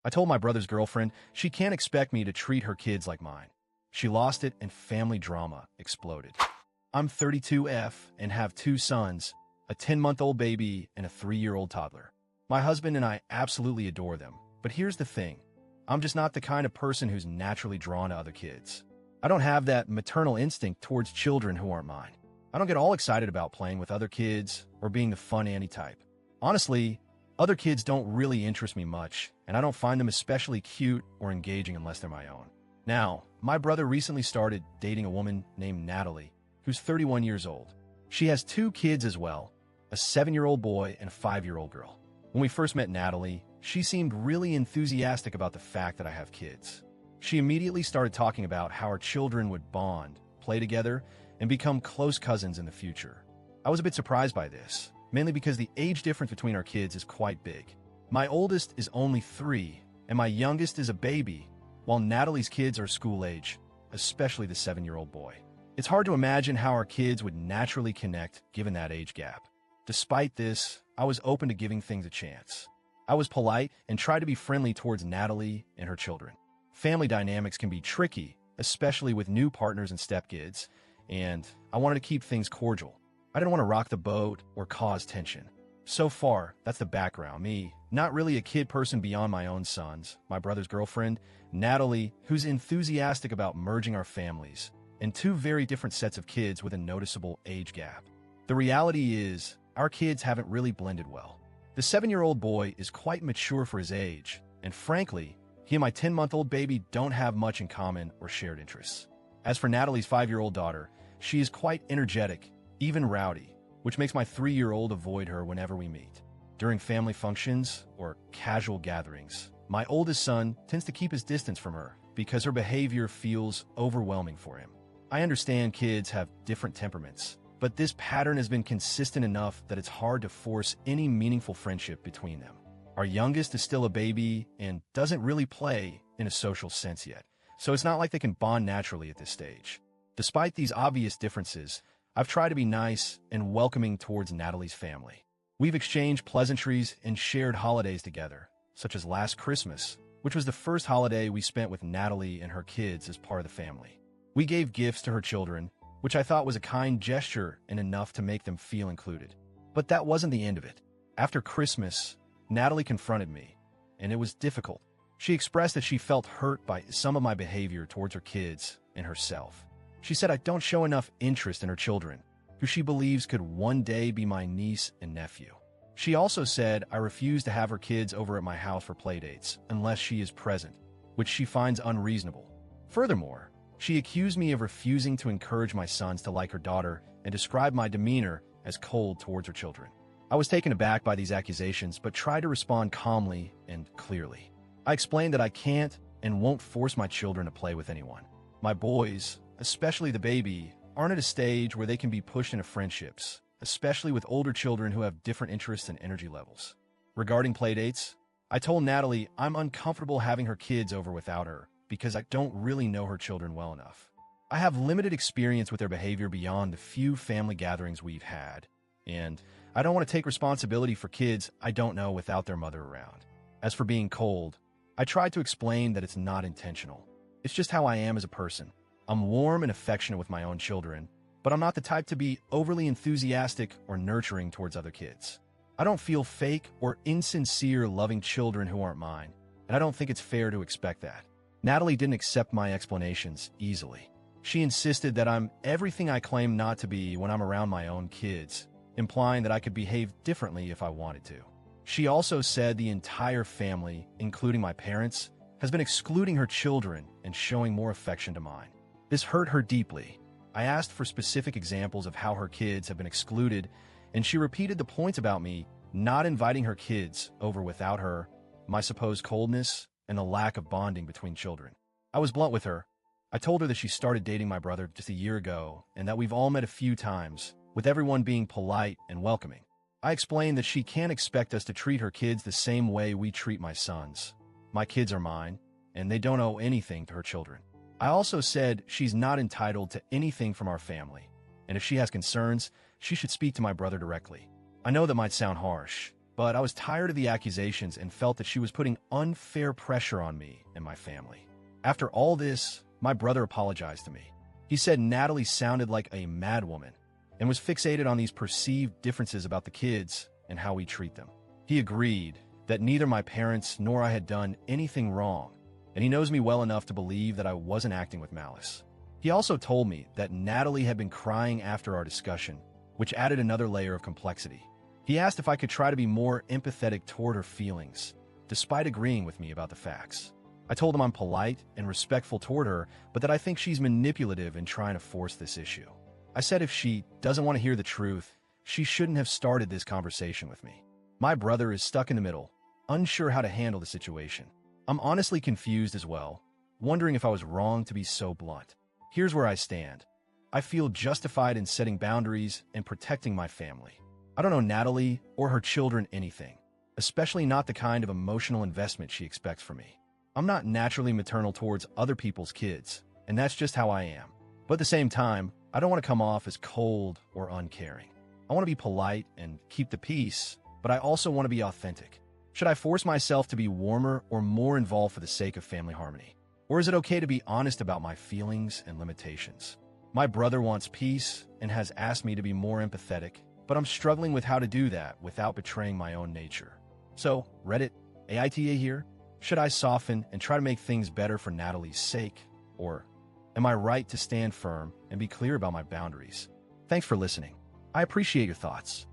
I told my brother's girlfriend she can't expect me to treat her kids like mine. She lost it and family drama exploded. I'm 32F and have two sons, a 10-month-old baby and a 3-year-old toddler. My husband and I absolutely adore them, but here's the thing. I'm just not the kind of person who's naturally drawn to other kids. I don't have that maternal instinct towards children who aren't mine. I don't get all excited about playing with other kids or being the fun Annie type. Honestly, other kids don't really interest me much, and I don't find them especially cute or engaging unless they're my own. Now, my brother recently started dating a woman named Natalie, who's 31 years old. She has 2 kids as well, a 7-year-old boy and a 5-year-old girl. When we first met Natalie, she seemed really enthusiastic about the fact that I have kids. She immediately started talking about how our children would bond, play together, and become close cousins in the future. I was a bit surprised by this, mainly because the age difference between our kids is quite big. My oldest is only 3, and my youngest is a baby, while Natalie's kids are school age, especially the 7-year-old boy. It's hard to imagine how our kids would naturally connect given that age gap. Despite this, I was open to giving things a chance. I was polite and tried to be friendly towards Natalie and her children. Family dynamics can be tricky, especially with new partners and stepkids, and I wanted to keep things cordial. I didn't want to rock the boat or cause tension. So far, that's the background. Me, not really a kid person beyond my own sons, my brother's girlfriend, Natalie, who's enthusiastic about merging our families, and 2 very different sets of kids with a noticeable age gap. The reality is, our kids haven't really blended well. The 7-year-old boy is quite mature for his age, and frankly, he and my 10-month-old baby don't have much in common or shared interests. As for Natalie's 5-year-old daughter, she is quite energetic, even rowdy, which makes my 3-year-old avoid her whenever we meet. During family functions or casual gatherings, my oldest son tends to keep his distance from her because her behavior feels overwhelming for him. I understand kids have different temperaments, but this pattern has been consistent enough that it's hard to force any meaningful friendship between them. Our youngest is still a baby and doesn't really play in a social sense yet, so it's not like they can bond naturally at this stage. Despite these obvious differences, I've tried to be nice and welcoming towards Natalie's family. We've exchanged pleasantries and shared holidays together, such as last Christmas, which was the first holiday we spent with Natalie and her kids as part of the family. We gave gifts to her children, which I thought was a kind gesture and enough to make them feel included. But that wasn't the end of it. After Christmas, Natalie confronted me, and it was difficult. She expressed that she felt hurt by some of my behavior towards her kids and herself. She said I don't show enough interest in her children, who she believes could one day be my niece and nephew. She also said I refuse to have her kids over at my house for playdates unless she is present, which she finds unreasonable. Furthermore, she accused me of refusing to encourage my sons to like her daughter and described my demeanor as cold towards her children. I was taken aback by these accusations, but tried to respond calmly and clearly. I explained that I can't and won't force my children to play with anyone. My boys, especially the baby, aren't at a stage where they can be pushed into friendships, especially with older children who have different interests and energy levels. Regarding playdates, I told Natalie I'm uncomfortable having her kids over without her because I don't really know her children well enough. I have limited experience with their behavior beyond the few family gatherings we've had, and I don't want to take responsibility for kids I don't know without their mother around. As for being cold, I tried to explain that it's not intentional. It's just how I am as a person. I'm warm and affectionate with my own children, but I'm not the type to be overly enthusiastic or nurturing towards other kids. I don't feel fake or insincere loving children who aren't mine, and I don't think it's fair to expect that. Natalie didn't accept my explanations easily. She insisted that I'm everything I claim not to be when I'm around my own kids, implying that I could behave differently if I wanted to. She also said the entire family, including my parents, has been excluding her children and showing more affection to mine. This hurt her deeply. I asked for specific examples of how her kids have been excluded, and she repeated the points about me not inviting her kids over without her, my supposed coldness, and the lack of bonding between children. I was blunt with her. I told her that she started dating my brother just a year ago and that we've all met a few times, with everyone being polite and welcoming. I explained that she can't expect us to treat her kids the same way we treat my sons. My kids are mine, and they don't owe anything to her children. I also said she's not entitled to anything from our family, and if she has concerns, she should speak to my brother directly. I know that might sound harsh, but I was tired of the accusations and felt that she was putting unfair pressure on me and my family. After all this, my brother apologized to me. He said Natalie sounded like a madwoman and was fixated on these perceived differences about the kids and how we treat them. He agreed that neither my parents nor I had done anything wrong, and he knows me well enough to believe that I wasn't acting with malice. He also told me that Natalie had been crying after our discussion, which added another layer of complexity. He asked if I could try to be more empathetic toward her feelings, despite agreeing with me about the facts. I told him I'm polite and respectful toward her, but that I think she's manipulative in trying to force this issue. I said if she doesn't want to hear the truth, she shouldn't have started this conversation with me. My brother is stuck in the middle, unsure how to handle the situation. I'm honestly confused as well, wondering if I was wrong to be so blunt. Here's where I stand. I feel justified in setting boundaries and protecting my family. I don't know Natalie or her children anything, especially not the kind of emotional investment she expects from me. I'm not naturally maternal towards other people's kids, and that's just how I am. But at the same time, I don't want to come off as cold or uncaring. I want to be polite and keep the peace, but I also want to be authentic. Should I force myself to be warmer or more involved for the sake of family harmony? Or is it okay to be honest about my feelings and limitations? My brother wants peace and has asked me to be more empathetic, but I'm struggling with how to do that without betraying my own nature. So, Reddit, AITA here. Should I soften and try to make things better for Natalie's sake? Or am I right to stand firm and be clear about my boundaries? Thanks for listening. I appreciate your thoughts.